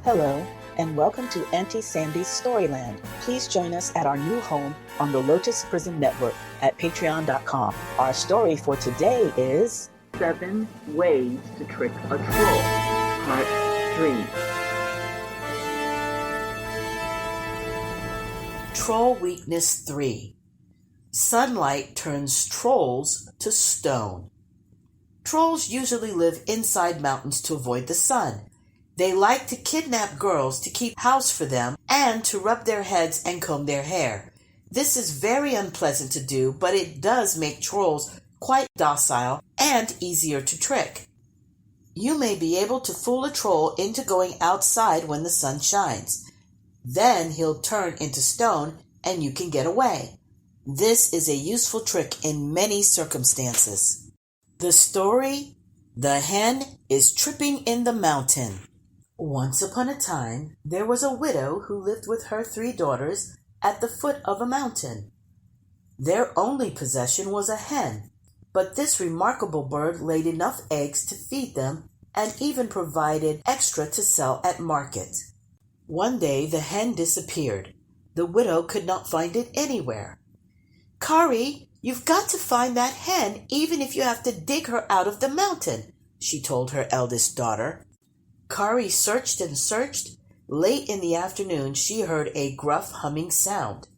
Hello, and welcome to Auntie Sandy's Storyland. Please join us at our new home on the Lotus Prism Network at patreon.com. Our story for today is 7 Ways to Trick a Troll, Part 3. Troll Weakness 3. Sunlight turns trolls to stone. Trolls usually live inside mountains to avoid the sun. They like to kidnap girls to keep house for them and to rub their heads and comb their hair. This is very unpleasant to do, but it does make trolls quite docile and easier to trick. You may be able to fool a troll into going outside when the sun shines. Then he'll turn into stone and you can get away. This is a useful trick in many circumstances. The story, The Hen is Tripping in the Mountain. Once upon a time, there was a widow who lived with her 3 daughters at the foot of a mountain. Their only possession was a hen, but this remarkable bird laid enough eggs to feed them and even provided extra to sell at market. One day the hen disappeared. The widow could not find it anywhere. "Kari, you've got to find that hen even if you have to dig her out of the mountain," she told her eldest daughter. Kari searched and searched. Late in the afternoon, she heard a gruff humming sound.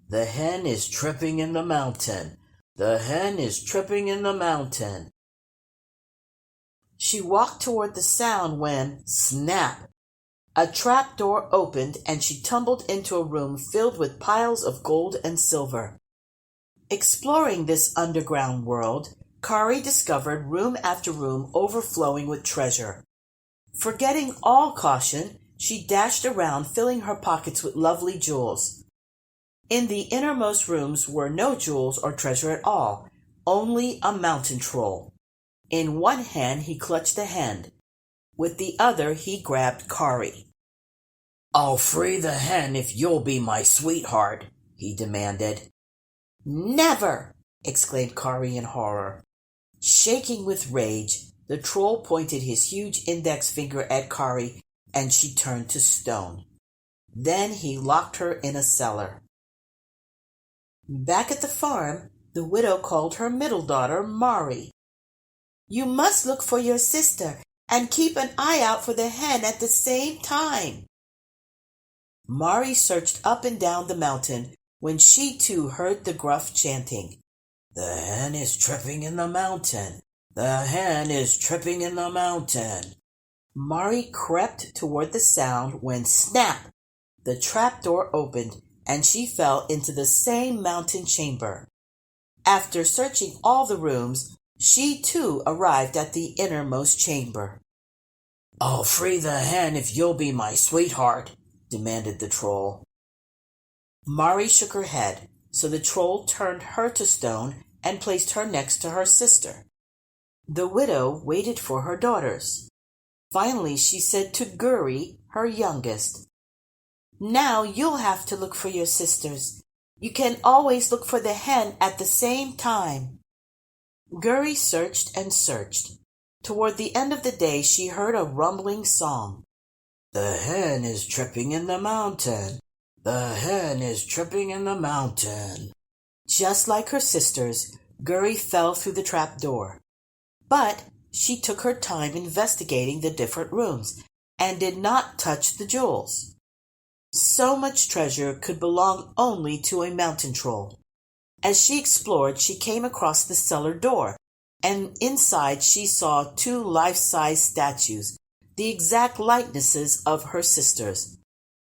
"The hen is tripping in the mountain. The hen is tripping in the mountain." She walked toward the sound when, snap! A trap door opened and she tumbled into a room filled with piles of gold and silver. Exploring this underground world, Kari discovered room after room overflowing with treasure. Forgetting all caution, she dashed around, filling her pockets with lovely jewels. In the innermost rooms were no jewels or treasure at all, only a mountain troll. In one hand he clutched a hen. With the other he grabbed Kari. "I'll free the hen if you'll be my sweetheart," he demanded. "Never!" exclaimed Kari in horror. Shaking with rage, the troll pointed his huge index finger at Kari and she turned to stone. Then he locked her in a cellar. Back at the farm, the widow called her middle daughter, Mari. "You must look for your sister and keep an eye out for the hen at the same time." Mari searched up and down the mountain when she too heard the gruff chanting. "The hen is tripping in the mountain. The hen is tripping in the mountain." Mari crept toward the sound when, snap! The trap door opened and she fell into the same mountain chamber. After searching all the rooms, she too arrived at the innermost chamber. "I'll free the hen if you'll be my sweetheart," demanded the troll. Mari shook her head, so the troll turned her to stone and placed her next to her sister. The widow waited for her daughters. Finally she said to Guri, her youngest, "Now you'll have to look for your sisters. You can always look for the hen at the same time." Guri searched and searched. Toward the end of the day she heard a rumbling song. "The hen is tripping in the mountain. The hen is tripping in the mountain." Just like her sisters, Guri fell through the trap door. But she took her time investigating the different rooms and did not touch the jewels. So much treasure could belong only to a mountain troll. As she explored, she came across the cellar door, and inside she saw 2 life-size statues, the exact likenesses of her sisters.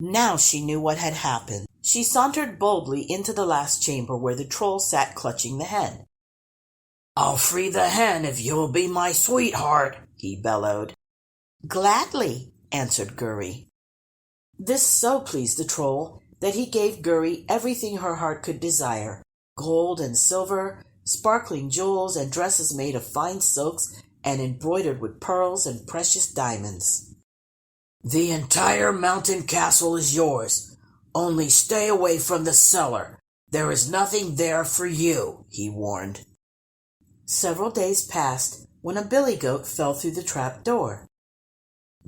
Now she knew what had happened. She sauntered boldly into the last chamber where the troll sat clutching the hen. "I'll free the hen if you'll be my sweetheart," he bellowed. "Gladly," answered Guri. This so pleased the troll that he gave Guri everything her heart could desire: gold and silver, sparkling jewels, and dresses made of fine silks and embroidered with pearls and precious diamonds. "The entire mountain castle is yours. Only stay away from the cellar. There is nothing there for you," he warned. Several days passed when a billy goat fell through the trap door.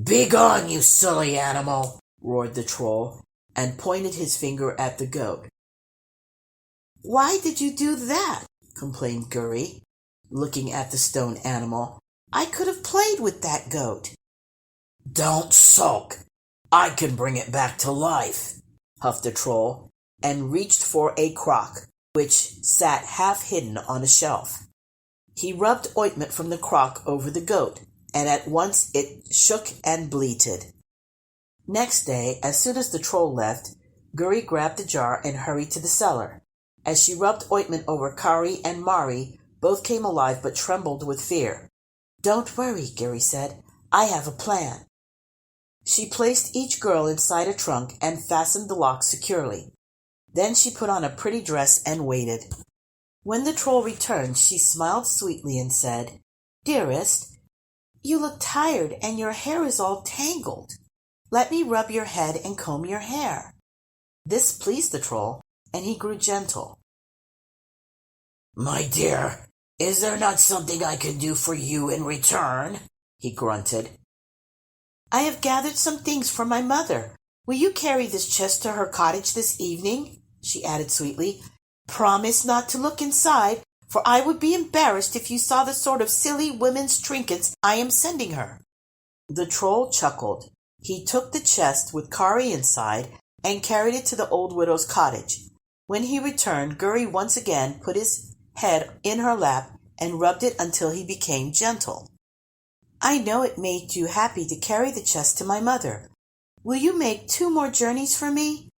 "Begone, you silly animal!" roared the troll, and pointed his finger at the goat. "Why did you do that?" complained Guri, looking at the stone animal. "I could have played with that goat." "Don't sulk. I can bring it back to life," huffed the troll, and reached for a crock, which sat half hidden on a shelf. He rubbed ointment from the crock over the goat, and at once it shook and bleated. Next day, as soon as the troll left, Guri grabbed the jar and hurried to the cellar. As she rubbed ointment over Kari and Mari, both came alive but trembled with fear. "Don't worry," Guri said. "I have a plan." She placed each girl inside a trunk and fastened the lock securely. Then she put on a pretty dress and waited. When the troll returned, she smiled sweetly and said, "Dearest, you look tired and your hair is all tangled. Let me rub your head and comb your hair." This pleased the troll, and he grew gentle. "My dear, is there not something I can do for you in return?" he grunted. "I have gathered some things for my mother. Will you carry this chest to her cottage this evening?" she added sweetly. "Promise not to look inside, for I would be embarrassed if you saw the sort of silly women's trinkets I am sending her." The troll chuckled. He took the chest with Kari inside and carried it to the old widow's cottage. When he returned, Guri once again put his head in her lap and rubbed it until he became gentle. "I know it made you happy to carry the chest to my mother. Will you make 2 more journeys for me?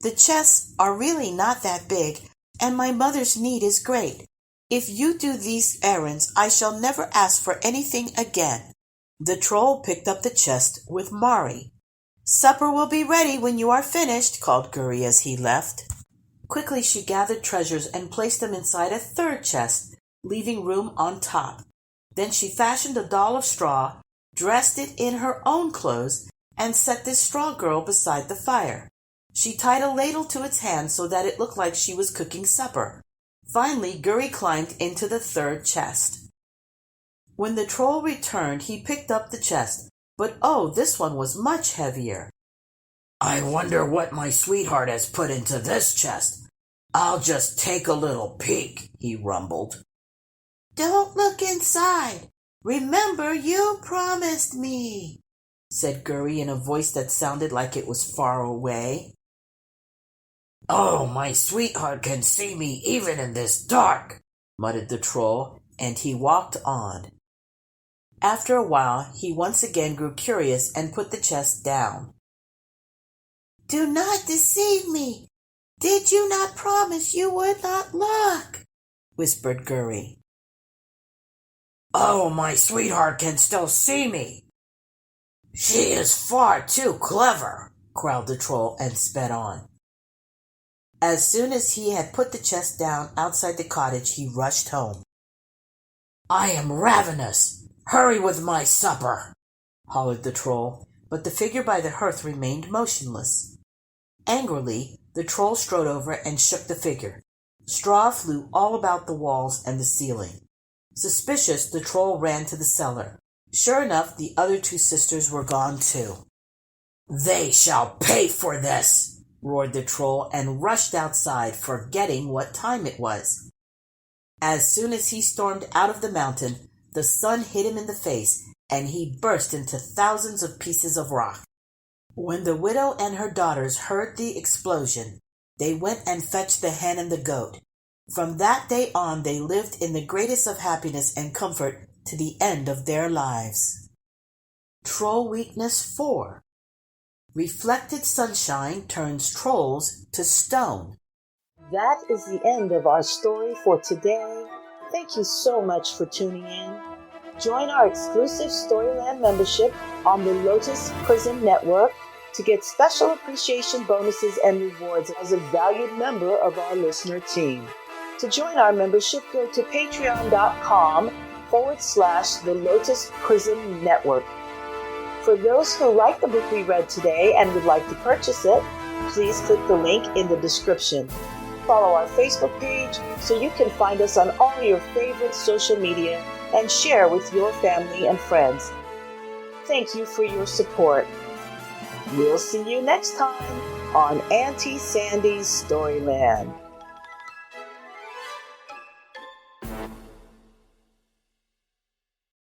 The chests are really not that big, and my mother's need is great. If you do these errands, I shall never ask for anything again." The troll picked up the chest with Mari. "Supper will be ready when you are finished," called Guri as he left. Quickly she gathered treasures and placed them inside a 3rd chest, leaving room on top. Then she fashioned a doll of straw, dressed it in her own clothes, and set this straw girl beside the fire. She tied a ladle to its hand so that it looked like she was cooking supper. Finally, Guri climbed into the 3rd chest. When the troll returned, he picked up the chest, but oh, this one was much heavier. "I wonder what my sweetheart has put into this chest. I'll just take a little peek," he rumbled. "Don't look inside. Remember, you promised me," said Guri in a voice that sounded like it was far away. "Oh, my sweetheart can see me even in this dark," muttered the troll, and he walked on. After a while, he once again grew curious and put the chest down. "Do not deceive me. Did you not promise you would not look?" whispered Guri. "Oh, my sweetheart can still see me." "She is far too clever," growled the troll and sped on. As soon as he had put the chest down outside the cottage, he rushed home. "I am ravenous. Hurry with my supper," hollered the troll, but the figure by the hearth remained motionless. Angrily, the troll strode over and shook the figure. Straw flew all about the walls and the ceiling. Suspicious, the troll ran to the cellar. Sure enough, the other 2 sisters were gone too. "They shall pay for this," roared the troll and rushed outside, forgetting what time it was. As soon as he stormed out of the mountain, the sun hit him in the face, and he burst into thousands of pieces of rock. When the widow and her daughters heard the explosion, they went and fetched the hen and the goat. From that day on, they lived in the greatest of happiness and comfort to the end of their lives. Troll Weakness 4. Reflected sunshine turns trolls to stone. That is the end of our story for today. Thank you so much for tuning in. Join our exclusive Storyland membership on the Lotus Prism Network to get special appreciation bonuses and rewards as a valued member of our listener team. To join our membership, go to patreon.com/the Lotus Prism Network. For those who like the book we read today and would like to purchase it, please click the link in the description. Follow our Facebook page so you can find us on all your favorite social media and share with your family and friends. Thank you for your support. We'll see you next time on Auntie Sandy's Storyland.